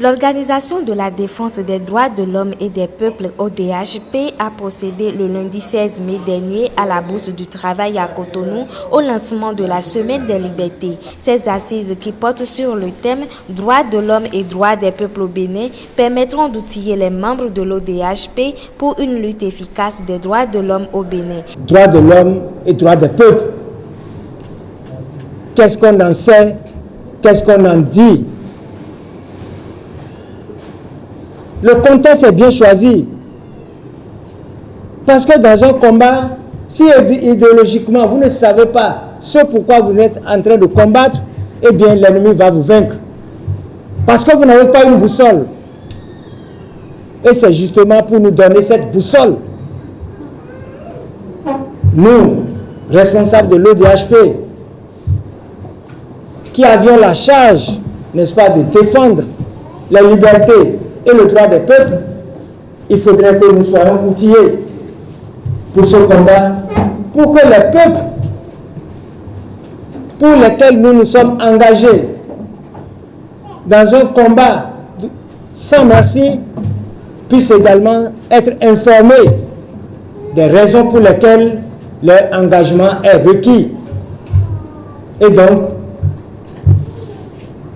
L'Organisation de la défense des droits de l'homme et des peuples ODHP a procédé le lundi 16 mai dernier à la Bourse du Travail à Cotonou au lancement de la Semaine des libertés. Ces assises qui portent sur le thème « Droits de l'homme et droits des peuples au Bénin » permettront d'outiller les membres de l'ODHP pour une lutte efficace des droits de l'homme au Bénin. Droits de l'homme et droits des peuples. Qu'est-ce qu'on en sait? Qu'est-ce qu'on en dit? Le contexte est bien choisi. Parce que dans un combat, si idéologiquement vous ne savez pas ce pourquoi vous êtes en train de combattre, eh bien l'ennemi va vous vaincre. Parce que vous n'avez pas une boussole. Et c'est justement pour nous donner cette boussole. Nous, responsables de l'ODHP, qui avions la charge, n'est-ce pas, de défendre la liberté et le droit des peuples, il faudrait que nous soyons outillés pour ce combat, pour que les peuples pour lesquels nous nous sommes engagés dans un combat sans merci puissent également être informés des raisons pour lesquelles leur engagement est requis. Et donc,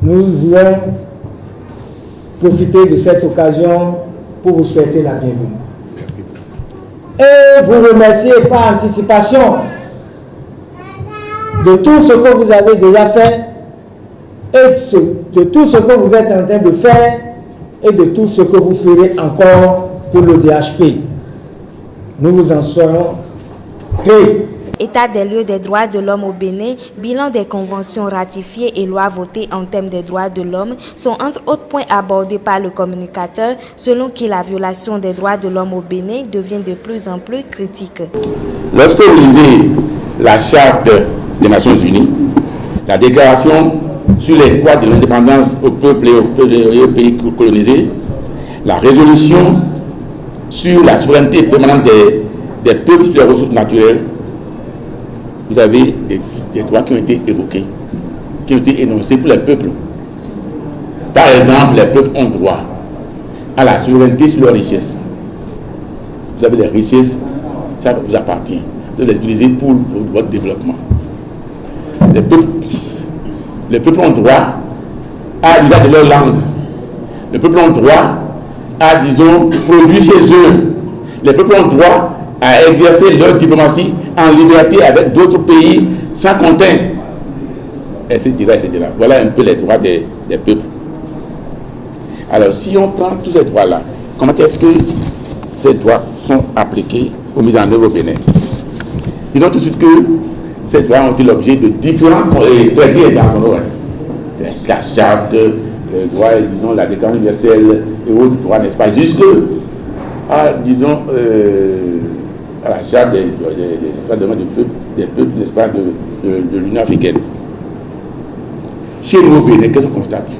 nous voulons profiter de cette occasion pour vous souhaiter la bienvenue. Merci. Et vous remercier par anticipation de tout ce que vous avez déjà fait et de tout ce que vous êtes en train de faire et de tout ce que vous ferez encore pour le DHP. Nous vous en serons gré. État des lieux des droits de l'homme au Bénin, bilan des conventions ratifiées et lois votées en termes des droits de l'homme sont entre autres points abordés par le communicateur, selon qui la violation des droits de l'homme au Bénin devient de plus en plus critique. Lorsque vous lisez la Charte des Nations Unies, la déclaration sur les droits de l'indépendance au peuple et aux pays colonisés, la résolution sur la souveraineté permanente des peuples sur les ressources naturelles, vous avez des droits qui ont été évoqués, qui ont été énoncés pour les peuples. Par exemple, les peuples ont droit à la souveraineté sur leurs richesses. Vous avez des richesses, ça vous appartient. Vous devez les utiliser pour votre développement. Les peuples ont droit à l'usage de leur langue. Les peuples ont droit à, disons, produire chez eux. Les peuples ont droit à exercer leur diplomatie en liberté avec d'autres pays sans contrainte, etc., etc. Voilà un peu les droits des peuples. Alors, si on prend tous ces droits-là, comment est-ce que ces droits sont appliqués aux mises en œuvre au Bénin? Disons tout de suite que ces droits ont été l'objet de différents traités internationaux. La charte, le droit, disons, la déclaration universelle et autres droits, n'est-ce pas, jusque à, disons, à la charte des peuples, n'est-ce pas, de l'Union africaine. Chez nous au Bénin, qu'est-ce qu'on constate?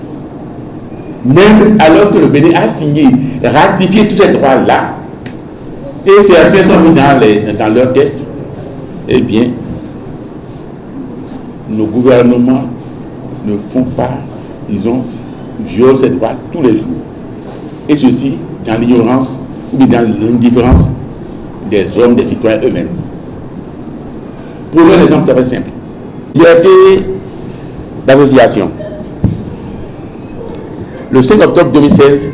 Même alors que le Bénin a signé, ratifié tous ces droits-là, et certains sont mis dans leur test, eh bien, nos gouvernements ne font pas, disons, violent ces droits tous les jours. Et ceci dans l'ignorance ou dans l'indifférence des hommes, des citoyens eux-mêmes. Prenons un exemple très simple. Liberté d'association. Le 5 octobre 2016,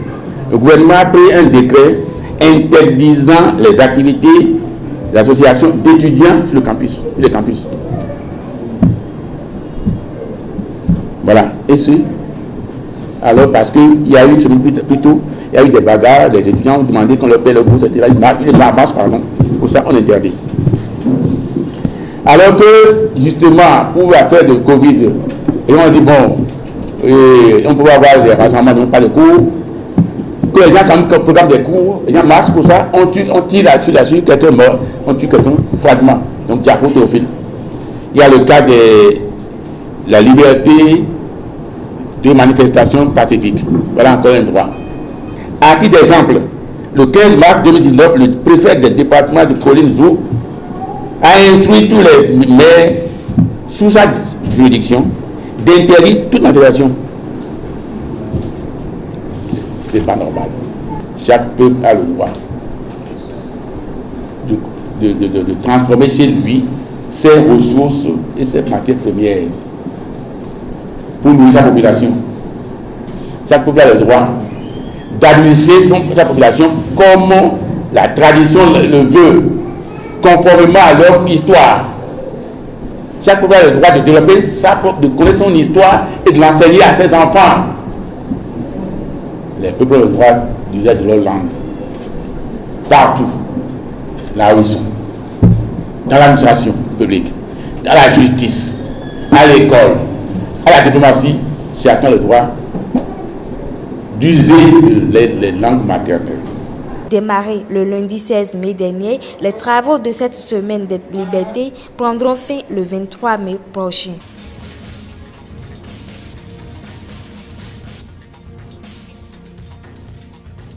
le gouvernement a pris un décret interdisant les activités d'association d'étudiants sur le campus. Voilà. Et ce, alors parce qu'il y a eu une semaine plus tôt, il y a eu des bagarres, les étudiants ont demandé qu'on leur paie le bourse, etc. Il marche, pardon. Pour ça, on interdit. Alors que, justement, pour l'affaire de Covid, et on dit, bon, on peut avoir des rassemblements, donc pas de cours, que les gens, quand même, programment des cours, les gens marchent pour ça, on tire là-dessus, quelqu'un meurt, on tue quelqu'un froidement. Donc, diapôtre au fil. Il y a le cas de la liberté de manifestation pacifique. Voilà encore un droit. À titre d'exemple, le 15 mars 2019, le préfet du département de Colline Zou a instruit tous les maires sous sa juridiction d'interdire toute manifestation. Ce n'est pas normal. Chaque peuple a le droit de transformer chez lui ses ressources et ses matières premières pour nourrir sa population. Chaque peuple a le droit d'administrer sa population comme la tradition le veut, conformément à leur histoire. Chaque peuple a le droit de développer de connaître son histoire et de l'enseigner à ses enfants. Les peuples ont le droit d'user de leur langue partout, là où ils sont, dans l'administration publique, dans la justice, à l'école, à la diplomatie. Chacun a le droit d'user les langues maternelles. Démarré le lundi 16 mai dernier, les travaux de cette semaine de liberté prendront fin le 23 mai prochain.